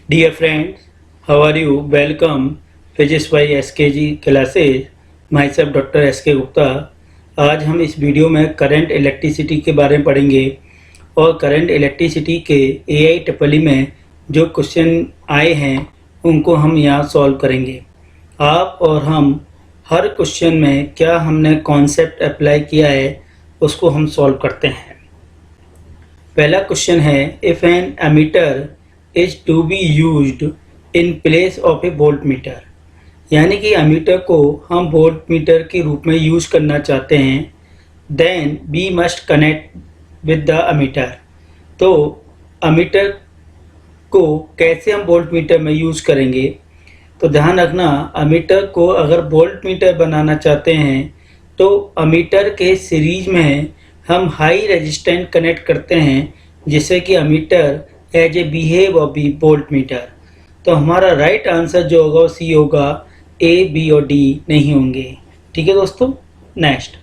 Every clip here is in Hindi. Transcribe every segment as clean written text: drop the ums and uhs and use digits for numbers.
Dear friends, how are you? Welcome Physics by SKG classes. Myself Dr. SK Gupta. आज हम इस वीडियो में करंट इलेक्ट्रिसिटी के बारे में पढ़ेंगे और करंट इलेक्ट्रिसिटी के AIEEE में जो क्वेश्चन आए हैं उनको हम यहाँ सॉल्व करेंगे। आप और हम हर क्वेश्चन में क्या हमने कॉन्सेप्ट अप्लाई किया है उसको हम सॉल्व करते हैं। पहला क्वेश्चन है, if an ammeter is to be used in place of a voltmeter, यानी कि एमीटर को हम वोल्ट मीटर के रूप में यूज करना चाहते हैं, then we must connect with the ammeter. तो एमीटर को कैसे हम वोल्ट मीटर में यूज करेंगे, तो ध्यान रखना एमीटर को अगर वोल्ट मीटर बनाना चाहते हैं तो एमीटर के सीरीज में हम हाई रेजिस्टेंस कनेक्ट करते हैं जिससे कि ammeter as a behave of be voltmeter. तो हमारा राइट आंसर जो होगा वो सी होगा, ए बी और डी नहीं होंगे। ठीक है दोस्तों। Next,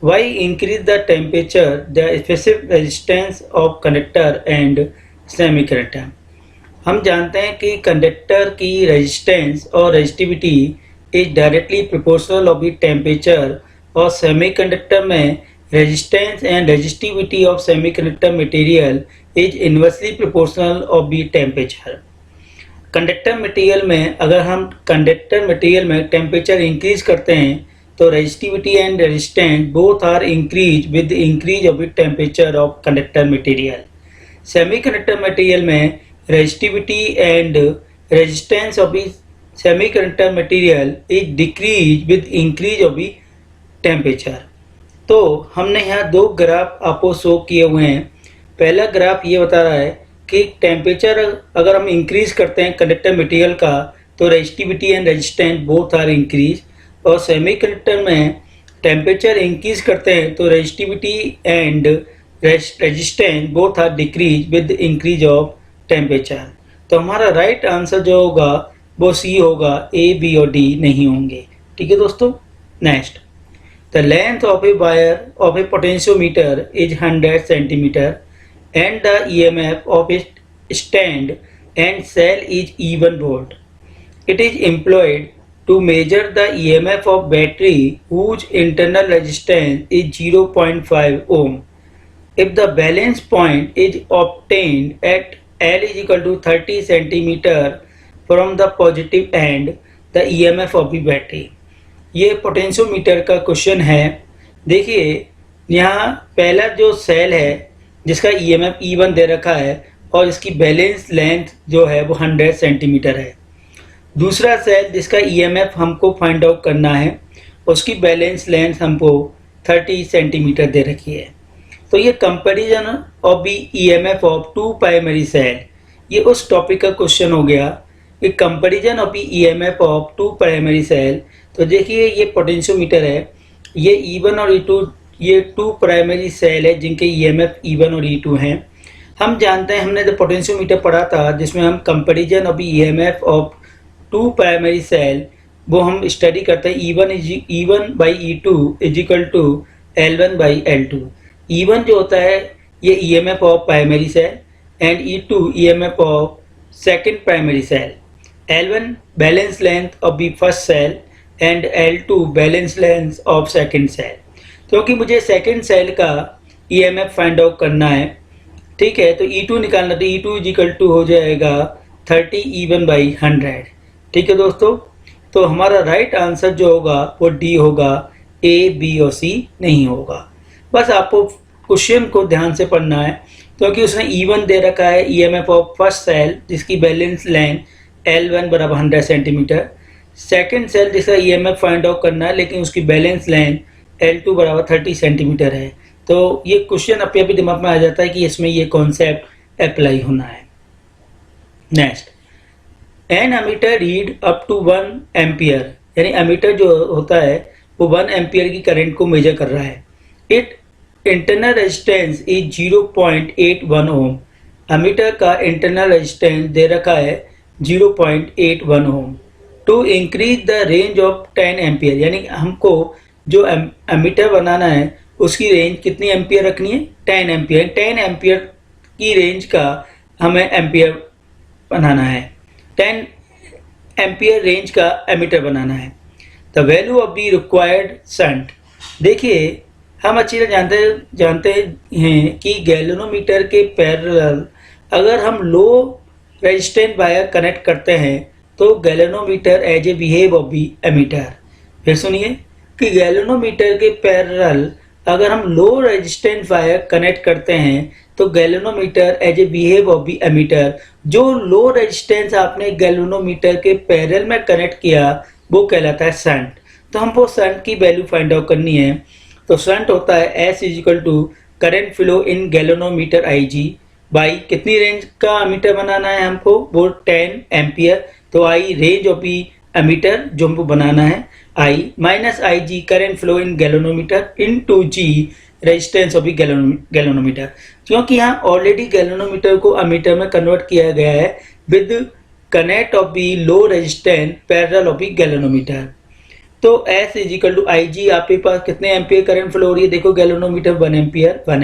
why increase the temperature the specific resistance of conductor and semiconductor. हम जानते हैं कि कंडक्टर की रेजिस्टेंस और resistivity is directly proportional of the temperature, और सेमी कंडक्टर में resistance and resistivity of semiconductor material is inversely proportional of the temperature। Conductor material में अगर हम कंडक्टर मटेरियल में टेम्परेचर इंक्रीज करते हैं तो resistivity and resistance both are increase with increase of the temperature of conductor material. Semiconductor material में resistivity and resistance of the semiconductor material is decrease with increase of the temperature. तो हमने यहाँ दो ग्राफ आपको शो किए हुए हैं। पहला ग्राफ ये बता रहा है कि टेम्परेचर अगर हम इंक्रीज करते हैं कंडक्टर मटेरियल का तो resistivity and resistance both are increase, और सेमीकंडक्टर में टेम्परेचर इंक्रीज करते हैं तो resistivity and resistance both are decrease with increase of temperature. तो हमारा राइट आंसर जो होगा वो सी होगा, ए बी और डी नहीं होंगे। ठीक है दोस्तों। Next, the length of a wire of a potentiometer is 100 centimeter and the EMF of a stand and cell is E1 volt. It is employed to measure the EMF of battery whose internal resistance is 0.5 ohm. If the balance point is obtained at L is equal to 30 centimeter from the positive end, the EMF of the battery। ये पोटेंशियोमीटर का क्वेश्चन है। देखिए यहाँ पहला जो सेल है जिसका ईएमएफ E1 दे रखा है और इसकी बैलेंस लेंथ जो है वो 100 सेंटीमीटर है। दूसरा सेल जिसका ईएमएफ हमको फाइंड आउट करना है उसकी बैलेंस लेंथ हमको 30 सेंटीमीटर दे रखी है। तो ये comparison of the EMF of two primary cell, ये उस टॉपिक का क्वेश्चन हो गया कि comparison of the EMF of two primary cell. तो देखिए ये पोटेंशियोमीटर है, ये E1 और E2 ये टू प्राइमरी सेल है जिनके EMF E1 और E2 हैं। हम जानते हैं, हमने जो पोटेंशियोमीटर पढ़ा था जिसमें हम comparison of EMF of two primary cell वो हम स्टडी करते हैं। E1 by E2 is equal to L1 by L2। E1 जो होता है ये EMF of primary cell and E2 EMF of second primary cell. L1 balance length of the first cell and L2 balance length of second cell. क्योंकि मुझे सेकेंड सेल का EMF फाइंड आउट करना है, ठीक है, तो E2 निकालना, तो E2 इज इक्वल टू हो जाएगा 30 E1 बाई 100। ठीक है दोस्तों। तो हमारा राइट आंसर जो होगा वो डी होगा, ए बी और सी नहीं होगा। बस आपको क्वेश्चन को ध्यान से पढ़ना है क्योंकि उसने E1 दे रखा है EMF ऑफ फर्स्ट सेल जिसकी बैलेंस लेंथ L1 बराबर 100 सेंटीमीटर, सेकेंड सेल जिसका EMF फाइंड आउट करना है लेकिन उसकी बैलेंस लेंथ L2 बराबर 30 सेंटीमीटर है। तो ये क्वेश्चन अपने आप ही दिमाग में आ जाता है कि इसमें ये कॉन्सेप्ट अप्लाई होना है। Next, an ammeter read up to 1 ampere, यानी एमीटर जो होता है वो 1 एम्पियर की करंट को मेजर कर रहा है। It internal resistance is 0.81 ohm. Ammeter का इंटरनल रेजिस्टेंस दे रखा है 0.81 ohm. To increase the range of 10 ampere, यानी हमको जो एमीटर बनाना है उसकी रेंज कितनी एम्पियर रखनी है, 10 एम्पियर। 10 एम्पियर की रेंज का हमें एम्पियर बनाना है, 10 एम्पियर रेंज का एमीटर बनाना है। The value of the required shunt, देखिए हम अच्छी तरह जानते हैं कि गैल्वेनोमीटर के पैरेलल अगर हम लो रेजिस्टेंट वायर कनेक्ट करते हैं तो galvanometer as a behave of the ammeter. फिर सुनिए कि गैल्वेनोमीटर के पैरेलल अगर हम लो रेजिस्टेंट वायर कनेक्ट करते हैं तो galvanometer as a behave of the ammeter. जो लो रेजिस्टेंस आपने गैल्वेनोमीटर के पैरेलल में कनेक्ट किया वो कहलाता है शंट। तो हमको शंट की वैल्यू फाइंड आउट करनी है। तो शंट होता है S is equal to current flow in galvanometer IG by कितनी रेंज का एमीटर बनाना है हमको, वो 10 एम्पियर। तो I range of the ammeter जो हमको बनाना है, I minus IG current flow in galvanometer into G resistance of galvanometer. क्योंकि यहाँ ऑलरेडी गैल्वेनोमीटर को एमीटर में कन्वर्ट किया गया है with connect of the low resistance parallel of the galvanometer. तो S इजिकल टू IG आपके पास कितने एम्पियर करंट फ्लो हो रही है, देखो गैल्वेनोमीटर 1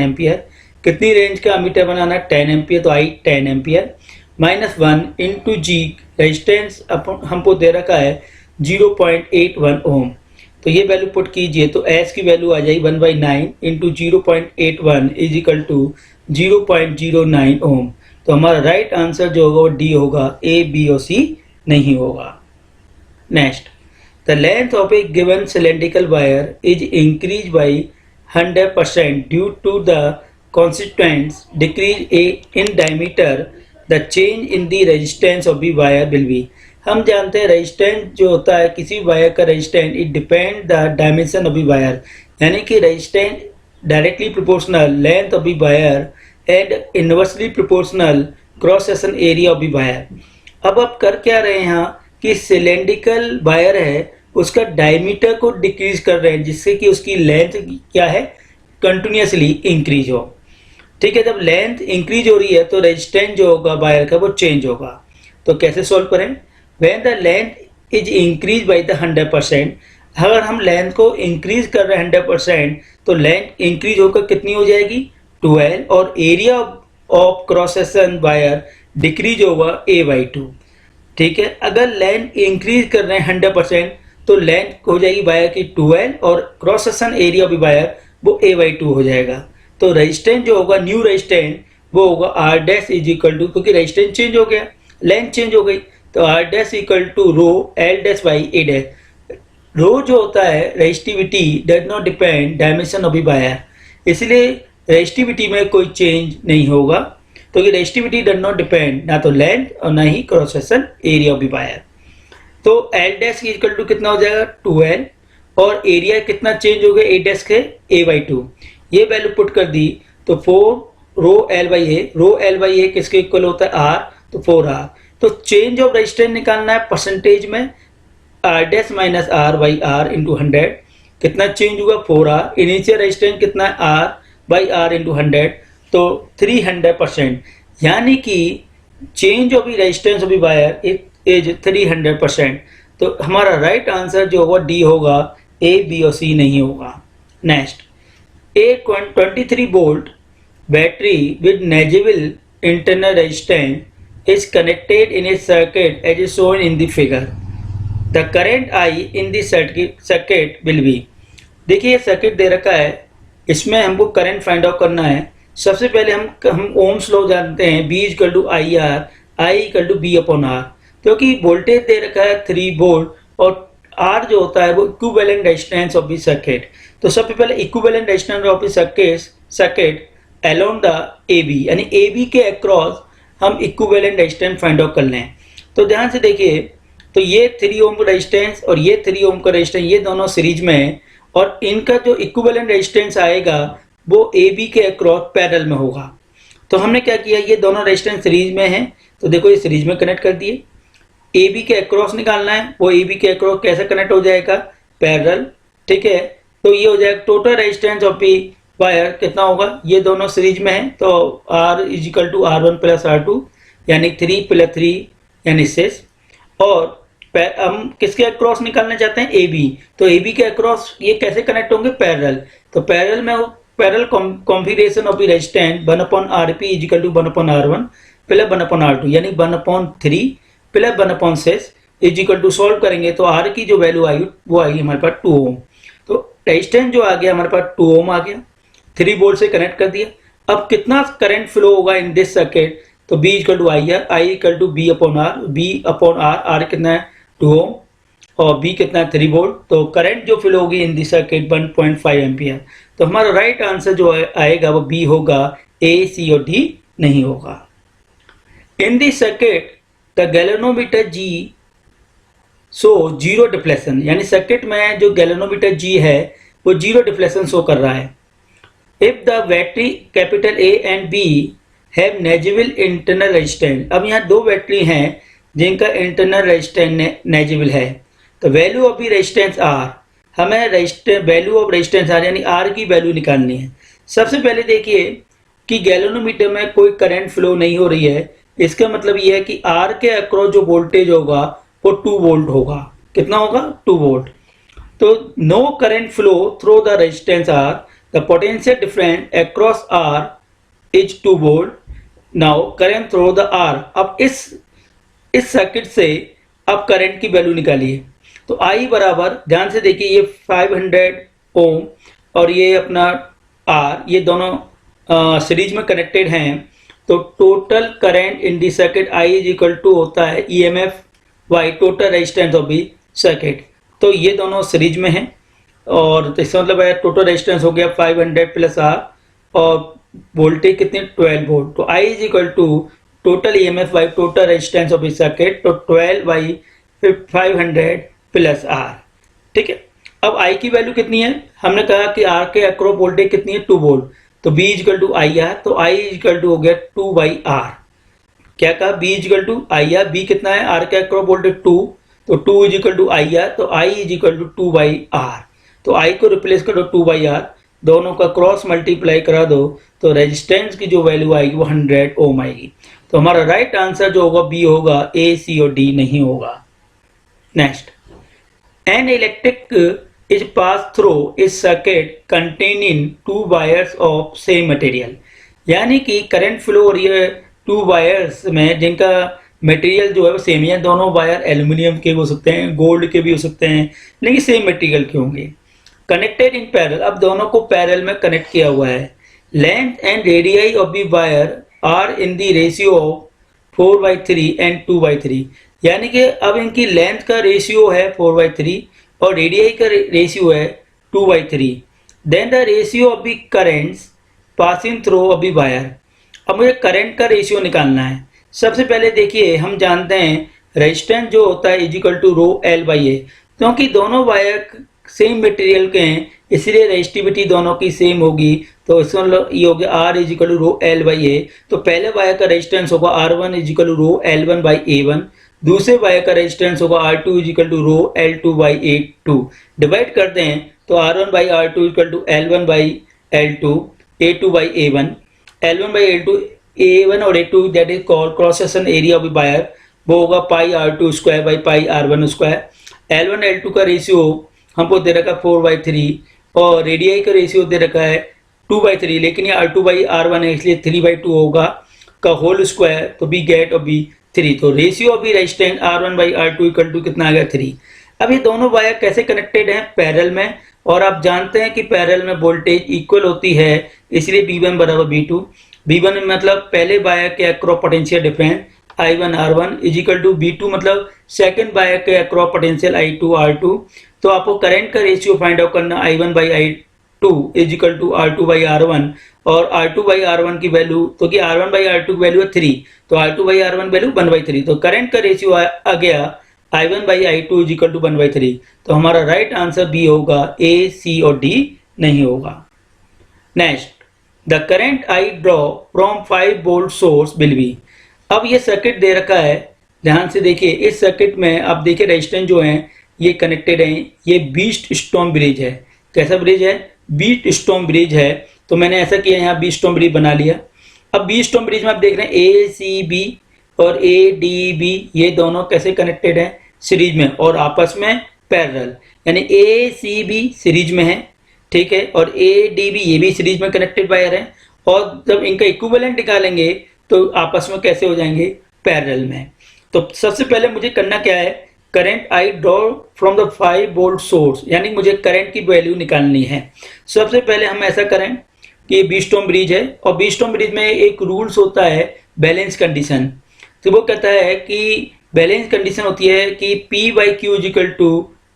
एम्पियर, कितनी रेंज का एमीटर बनाना है 10 एम्पियर, तो I 10 ampere minus 1 into G resistance हमको दे रखा है 0.81 ओम। तो ये वैल्यू पुट कीजिए तो S की वैल्यू आ जाएगी 1/9 इंटू 0.81 इजिकल टू 0.09 ओम। तो हमारा राइट आंसर जो होगा वो D होगा, A, B और C नहीं होगा। Next, the length of a given cylindrical wire is increase by 100% due to the consequence decrease in diameter, the change in the resistance of the wire will be. हम जानते हैं रेजिस्टेंस जो होता है किसी वायर का resistance, it depend the dimension of the wire, यानी कि resistance directly proportional length of the wire and inversely proportional cross section area of the wire. अब आप कर क्या रहे हैं यहाँ कि सिलेंड्रिकल वायर है उसका डायमीटर को डिक्रीज कर रहे हैं जिससे कि उसकी लेंथ क्या है, कंटिन्यूसली इंक्रीज हो। ठीक है, जब लेंथ इंक्रीज हो रही है तो रेजिस्टेंस जो होगा वायर का वो चेंज होगा। तो कैसे सॉल्व करें, when the length is increase by the 100%, अगर हम लेंथ को इंक्रीज कर रहे हैं 100% तो लेंथ इंक्रीज होकर कितनी हो जाएगी 12, और area of cross section wire decrease होगा A/2। ठीक है, अगर लेंथ इंक्रीज कर रहे हैं 100% तो लेंथ हो जाएगी वायर की 12 और cross section area of wire वो A/2 हो जाएगा। तो रेजिस्टेंस जो होगा न्यू रेजिस्टेंस वो होगा R dash is equal to, क्योंकि रेजिस्टेंस चेंज हो गया, लेंथ चेंज हो गई, तो R dash equal to rho L dash by A dash. Rho जो होता है resistivity does not depend dimension of the wire, इसलिए रेजिस्टिविटी में कोई चेंज नहीं होगा, तो ये रेजिस्टिविटी डज नॉट डिपेंड ना तो लेंथ और ना ही cross section area of the wire. तो L डैश इक्वल टू कितना हो जाएगा 12, और एरिया कितना चेंज हो गया A डैश के A/2। ये वैल्यू पुट कर दी तो 4 rho L by A, rho L by A किसके इक्वल होता है R, तो 4R। तो चेंज ऑफ रेजिस्टेंस निकालना है परसेंटेज में, R dash minus R by R into 100, कितना चेंज हुआ 4R, इनिशियल रेजिस्टेंस कितना है R बाई R इंटू 100, तो 300%, यानी कि change of resistance of wire is 300%। तो हमारा राइट आंसर जो होगा D होगा, A, B और C नहीं होगा। Next, a 23 volt battery with negligible internal resistance is connected in a circuit as is shown in the figure. The current I in the circuit will be, देखिए सर्किट दे रखा है, इसमें हमको करंट फाइंड आउट करना है। सबसे पहले हम ओम्स लॉ जानते हैं, B equal to IR, I equal to B upon R, क्योंकि वोल्टेज दे रखा है 3 वोल्ट और R जो होता है वो equivalent resistance of the circuit. तो सबसे पहले equivalent resistance of the circuit along the AB, यानी AB के अक्रॉस हम इक्विवेलेंट रेजिस्टेंस फाइंड आउट कर लें। तो ध्यान से देखिए, तो ये 3 ओम रेजिस्टेंस और ये 3 ओम का रेजिस्टेंस, ये दोनों सीरीज में है, और इनका जो इक्विवेलेंट रेजिस्टेंस आएगा वो AB के अक्रॉस पैरेलल में होगा। तो हमने क्या किया, ये दोनों रेजिस्टेंस सीरीज में है, तो देखो ये सीरीज में कनेक्ट कर दिए। AB के अक्रॉस निकालना है, वो AB के अक्रॉस कैसे कनेक्ट हो जाएगा, पैरेलल। ठीक है, तो ये हो जाएगा total resistance of the wire कितना होगा, ये दोनों सीरीज में है, तो R is equal to R1 plus R2 यानी 3 प्लस 3 यानी 6, और हम किसके अक्रॉस निकालना चाहते हैं, AB। तो AB के अक्रॉस ये कैसे कनेक्ट होंगे, पैरेलल। तो पैरेलल में parallel configuration of the resistance 1/RP is equal to 1/R1 plus 1/R2 यानी 1/3 plus 1/6 is equal to solve करेंगे तो R की जो वैल्यू आई वो आएगी हमारे पास 2 ओम। तो रेजिस्टेंस जो आ गया हमारे पास 2 ओम आ गया, 3 वोल्ट से कनेक्ट कर दिया। अब कितना करंट फ्लो होगा इन दिस सर्किट, तो B equal to I R, I equal to B upon R, R कितना है 2 ओम और B कितना है 3 वोल्ट। तो करंट जो फ्लो होगी इन दिस सर्किट 1.5 एम्पियर। तो हमारा राइट आंसर जो आएगा वो B होगा, A, C और D नहीं होगा। In this circuit the galvanometer G so zero deflection, यानी सर्किट में जो गैल्वेनोमीटर G है वो जीरो डिफ्लेक्शन शो कर रहा है। If the battery capital A and B have negligible internal resistance, अब यहाँ दो बैटरी हैं जिनका इंटरनल रेजिस्टेंस नेजिबल है, तो value of the resistance R, हमें वैल्यू ऑफ रेजिस्टेंस R यानी R की वैल्यू निकालनी है। सबसे पहले देखिए कि गैल्वेनोमीटर में कोई करंट फ्लो नहीं हो रही है, इसका मतलब यह है कि R के अक्रॉस जो वोल्टेज होगा वो 2 वोल्ट होगा। कितना होगा 2 वोल्ट। तो no current flow through the resistance R, the potential difference across R is 2 volt. Now current through the R, अब इस सर्किट से अब करंट की वैल्यू निकालिए। तो I बराबर, ध्यान से देखिए ये 500 ओम और ये अपना R, ये दोनों सीरीज में कनेक्टेड हैं। तो total current in the circuit I is equal to होता है EMF by total resistance of the circuit. तो ये दोनों सीरीज में हैं और तो इसका मतलब है टोटल रेजिस्टेंस हो गया 500 प्लस R और वोल्टेज कितने 12 वोल्ट। तो I is equal to total EMF by total resistance of the circuit, तो 12 बाई 500 प्लस R। ठीक है, अब I की वैल्यू कितनी है, हमने कहा कि R के अक्रॉस वोल्टेज कितनी है 2 वोल्ट, तो B is equal to I R, तो I इज इक्वल टू हो गया 2 बाई R। क्या कहा, B is equal to I R, B कितना है R के अक्रॉस वोल्टेज 2, तो 2 is equal to I R, तो I is equal to 2 by R। तो I को रिप्लेस करो 2 बाई R, दोनों का क्रॉस मल्टीप्लाई करा दो तो रेजिस्टेंस की जो वैल्यू आएगी वो 100 ओम आएगी। तो हमारा राइट आंसर जो होगा B होगा, A, C और D नहीं होगा। Next, an electric is passed through is circuit containing 2 wires of same material, यानी कि करंट फ्लो हो रही है 2 वायर्स में जिनका मटेरियल जो है वो सेम है। दोनों वायर एल्युमिनियम के हो सकते हैं, गोल्ड के भी हो सकते हैं, लेकिन सेम मटेरियल के होंगे। कनेक्टेड इन पैरेलल, अब दोनों को पैरेलल में कनेक्ट किया हुआ है। Length and radii of the wire are in the ratio of 4/3 and 2/3, यानी कि अब इनकी लेंथ का रेशियो है 4/3 और रेडियाई का रेशियो है 2/3। Then the ratio of the currents passing through of the wire. अब मुझे करंट का रेशियो निकालना है। सबसे पहले देखिए, हम जानते हैं रेजिस्टेंस जो होता है is equal to rho L by A, क्योंकि दोनों वायर सेम मटेरियल के हैं इसलिए रेजिस्टिविटी दोनों की सेम होगी। तो इसका मतलब ये हो गया R is equal to rho L by A. तो पहले वायर का रेजिस्टेंस होगा R1 is equal to rho L1 by A1, दूसरे वायर का रेजिस्टेंस होगा R2 is equal to rho L2 by A2। Divide करते हैं तो R1 by R2 equal to L1 by L2, A2 by A1, L1 by L2, A1 और A2 that is called cross section area of the wire, वो होगा पाई R2 square by pi R1 square. L1 L2 का रेशियो हमको दे रखा है 4/3 और रेडियाई का रेशियो दे रखा है 2/3, लेकिन ये R2 बाई R1 है इसलिए 3/2 होगा का होल स्क्वायर, तो बी गेट और बी 3। तो ratio of the resistance R1 by R2 equal to कितना आ गया 3। अब ये दोनों वायर कैसे कनेक्टेड हैं, पैरेलल में, और आप जानते हैं कि पैरेलल में वोल्टेज इक्वल होती है इसलिए B1 बराबर B2। B1 मतलब पहले वायर के across potential difference I1 R1 is equal to B2 मतलब सेकंड वायर के अक्रॉस पोटेंशियल I2 R2। तो आपको करंट का रेशियो फाइंड आउट करना I1 by I2 is equal to R2 by R1, और R2 बाई R1 की वैल्यू, तो कि R1 बाई R2 की वैल्यू है 3, तो R2 बाई R1 वैल्यू 1/3। तो करंट का रेशियो आ गया I1 by I2 is equal to 1/3। तो हमारा राइट आंसर बी होगा, A, C और D नहीं होगा। Next, the current I draw from 5 volt source will be. अब ये सर्किट दे रखा है, ध्यान से देखिए, इस सर्किट में आप देखिए रेजिस्टेंस जो है ये कनेक्टेड है, ये बीस्ट स्टोन ब्रिज है। कैसा ब्रिज है, बीस्ट स्टोन ब्रिज है। तो मैंने ऐसा किया, यहाँ बीस्ट स्टोन ब्रिज बना लिया। अब बीस्ट स्टोन ब्रिज में आप देख रहे हैं ACB और ADB ये दोनों कैसे कनेक्टेड हैं, सीरीज में और आपस में पैरेलल, यानी ACB सीरीज में है, ठीक है, और ADB ये भी सीरीज में कनेक्टेड वायर है। और जब इनका इक्विवेलेंट निकालेंगे तो आपस में कैसे हो जाएंगे, पैरेलल में। तो सबसे पहले मुझे करना क्या है, current I draw from the 5 volt source, यानी मुझे करंट की वैल्यू निकालनी है। सबसे पहले हम ऐसा करें कि बीस्टोन ब्रिज है, और बीस्टोन ब्रिज में एक रूल्स होता है बैलेंस कंडीशन। तो वो कहता है कि बैलेंस कंडीशन होती है कि P by Q is equal to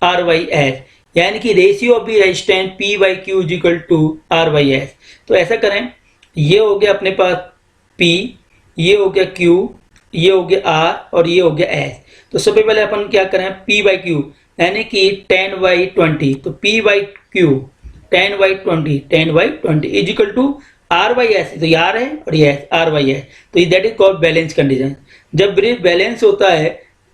R by S, यानी कि ratio of the resistance P by Q is equal to R by S. तो ऐसा करें, ये हो गया अपने पास P, ये हो गया Q, ये हो गया R और ये हो गया S। तो सबसे पहले अपन क्या करें, P बाई क्यू यानी कि 10 बाई 20, तो P by Q 10 by 20 is equal to R by S. तो ये R है और ये R बाई एस, तो that is called balance condition. जब ब्रिज बैलेंस होता है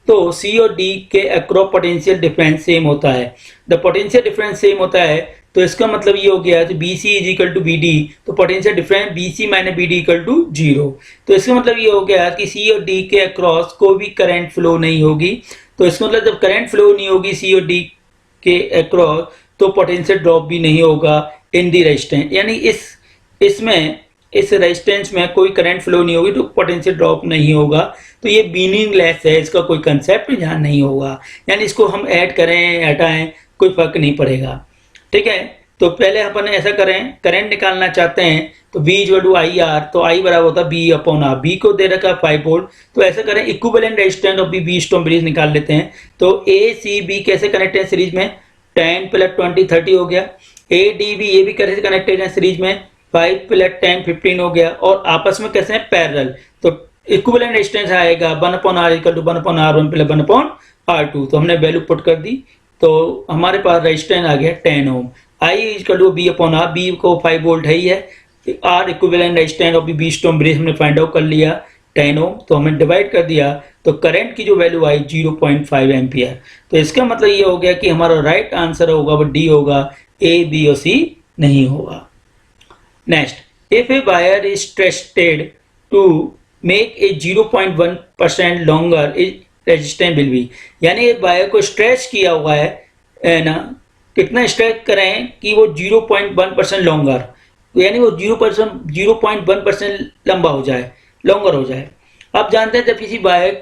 तो C और D के अक्रॉस पोटेंशियल डिफरेंस सेम होता है। द पोटेंशियल डिफरेंस सेम होता है तो इसका मतलब ये हो गया, तो BC is equal to BD, तो potential difference BC minus BD equal to 0। तो इसका मतलब ये हो गया कि C और D के अक्रॉस कोई भी करंट फ्लो नहीं होगी। तो इसका मतलब जब करंट फ्लो नहीं होगी C और D के अक्रॉस, तो पोटेंशियल ड्रॉप भी नहीं होगा इन दी रेजिस्टेंस, यानी इस रेजिस्टेंस में कोई करंट फ्लो नहीं होगी तो पोटेंशियल ड्रॉप नहीं होगा। तो ये मीनिंगलेस है, इसका कोई कंसेप्ट यहाँ नहीं होगा, यानी इसको हम ऐड करें हटाएं कोई फर्क नहीं पड़ेगा। ठीक है, तो पहले अपन ऐसा करें, करंट निकालना चाहते हैं तो V equal to I R, तो I बराबर होता है B अपॉन आर। B को दे रखा है 5 वोल्ट, तो ऐसा करें equivalent resistance of Wheatstone bridge निकाल लेते हैं। तो ACB कैसे कनेक्ट है सीरीज में, 10 प्लस 20 30 हो गया। ADB ये भी कैसे कनेक्टेड है सीरीज में, 5 प्लस 10 15 हो गया, और आपस में कैसे हैं, पैरेलल। तो इक्विवेलेंट रेजिस्टेंस आएगा 1 upon R equal to 1 upon R1 plus 1 upon R2। तो हमने वैल्यू पुट कर दी, तो हमारे पास रेजिस्टेंस आ गया 10 ohm. I equal to B upon R, B को 5 वोल्ट है ही है, R equivalent resistance of Wheatstone bridge हमने फाइंड आउट कर लिया 10 ओम, तो हमने डिवाइड कर दिया, तो करंट की जो वैल्यू आई 0.5 एम्पियर। तो इसका मतलब ये हो गया कि हमारा राइट आंसर होगा वो D होगा, A, B और C नहीं होगा। Next, if a wire is stretched to make a 0.1% longer, resistance will be, यानी वायर को स्ट्रेच किया हुआ है ना, कितना स्ट्रेच करें कि वो 0.1% लॉन्गर, यानी वो 0.1% लंबा हो जाए, लॉन्गर हो जाए। आप जानते हैं जब किसी वायर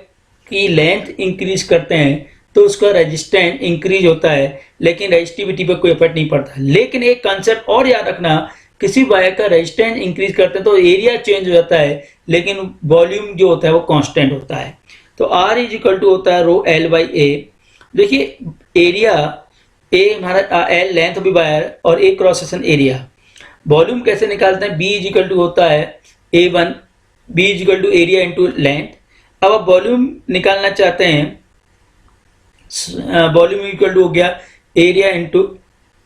की लेंथ इंक्रीज करते हैं तो उसका रेजिस्टेंस इंक्रीज होता है, लेकिन रेजिस्टिविटी पर कोई इफेक्ट नहीं पड़ता। लेकिन एक कंसेप्ट और याद रखना, किसी वायर का रेजिस्टेंस इंक्रीज करते हैं तो एरिया चेंज हो जाता है, लेकिन वॉल्यूम जो होता है वो कांस्टेंट होता है। तो R इज इक्वल टू होता है रो L बाई ए। देखिए एरिया A हमारा L लेंथ ऑफ वायर और A cross section area. Volume कैसे निकालते हैं, B इज इक्वल टू होता है A1, B is equal to area into length. अब आप वॉल्यूम निकालना चाहते हैं, वॉल्यूम इक्वल टू हो गया एरिया इंटू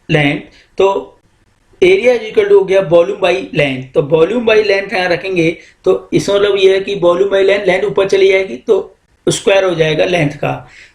लेंथ, तो एरिया इक्वल टू हो गया वॉल्यूम बाई लेंथ। तो वॉल्यूम बाई लेंथ यहाँ रखेंगे तो इसका मतलब ये है कि वॉल्यूम बाई लेंथ, लेंथ ऊपर चली जाएगी तो स्क्वायर हो जाएगा लेंथ का।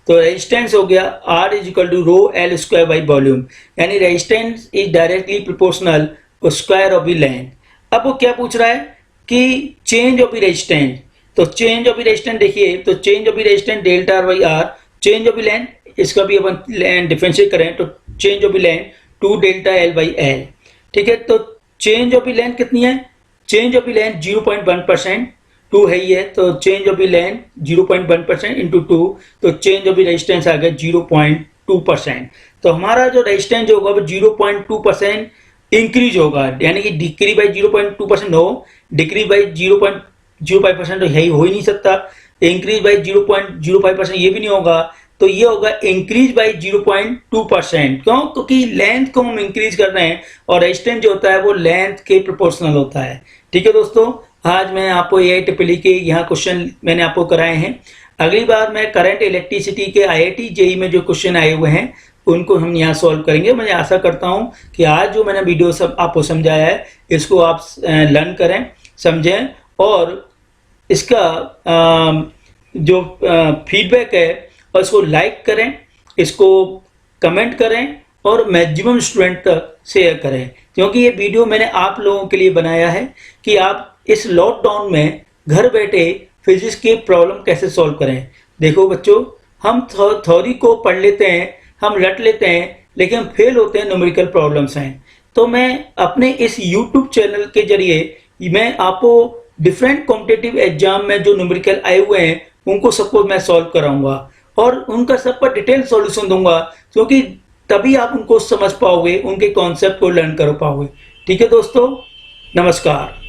तो रेजिस्टेंस हो गया R is equal to rho L square by volume, यानी resistance is directly proportional square of the length. अब वो क्या पूछ रहा है कि चेंज ऑफ द रेजिस्टेंस, तो चेंज ऑफ द रेजिस्टेंस देखिए, तो change of the resistance delta R by R, change of the length, इसका भी अपन लेंथ डिफरेंशिएट करें तो change of the length 2 delta L by L। ठीक है, तो चेंज ऑफ द लेंथ कितनी है, चेंज ऑफ द लेंथ 0.1%, 2 है ही है, तो change of the length 0.1% into 2, तो चेंज ऑफ द रेजिस्टेंस आ गया 0.2%। तो हमारा जो रेजिस्टेंस होगा वो 0.2% इंक्रीज होगा, यानी कि डिक्रीज बाई 0.2% हो, डिक्रीज बाई 0.05% तो यही हो ही नहीं सकता, इंक्रीज बाई 0.05% ये भी नहीं होगा, तो ये होगा इंक्रीज बाई 0.2%। क्यों, क्योंकि लेंथ को हम इंक्रीज कर रहे हैं और रेजिस्टेंस जो होता है वो लेंथ के प्रोपोर्शनल होता है। ठीक है दोस्तों, आज मैं आपको AIEEE के यहाँ क्वेश्चन मैंने आपको कराए हैं। अगली बार मैं करंट इलेक्ट्रिसिटी के IIT JEE में जो क्वेश्चन आए हुए हैं उनको हम यहाँ सॉल्व करेंगे। मैं आशा करता हूँ कि आज जो मैंने वीडियो सब आपको समझाया है इसको आप लर्न करें, समझें, और इसका जो फीडबैक है और इसको लाइक करें, इसको कमेंट करें और मैक्सिमम स्टूडेंट तक शेयर करें, क्योंकि ये वीडियो मैंने आप लोगों के लिए बनाया है कि आप इस लॉकडाउन में घर बैठे फिजिक्स के प्रॉब्लम कैसे सॉल्व करें। देखो बच्चों, हम थ्योरी को पढ़ लेते हैं, हम रट लेते हैं, लेकिन फेल होते हैं, न्यूमेरिकल प्रॉब्लम्स हैं। तो मैं अपने इस YouTube चैनल के जरिए मैं आपको डिफरेंट कॉम्पिटिटिव एग्जाम में जो न्यूमेरिकल आए हुए हैं उनको सबको मैं सॉल्व कराऊंगा और उनका सब पर डिटेल सॉल्यूशन दूंगा, क्योंकि तभी आप उनको समझ पाओगे, उनके कॉन्सेप्ट को लर्न कर पाओगे। ठीक है दोस्तों, नमस्कार।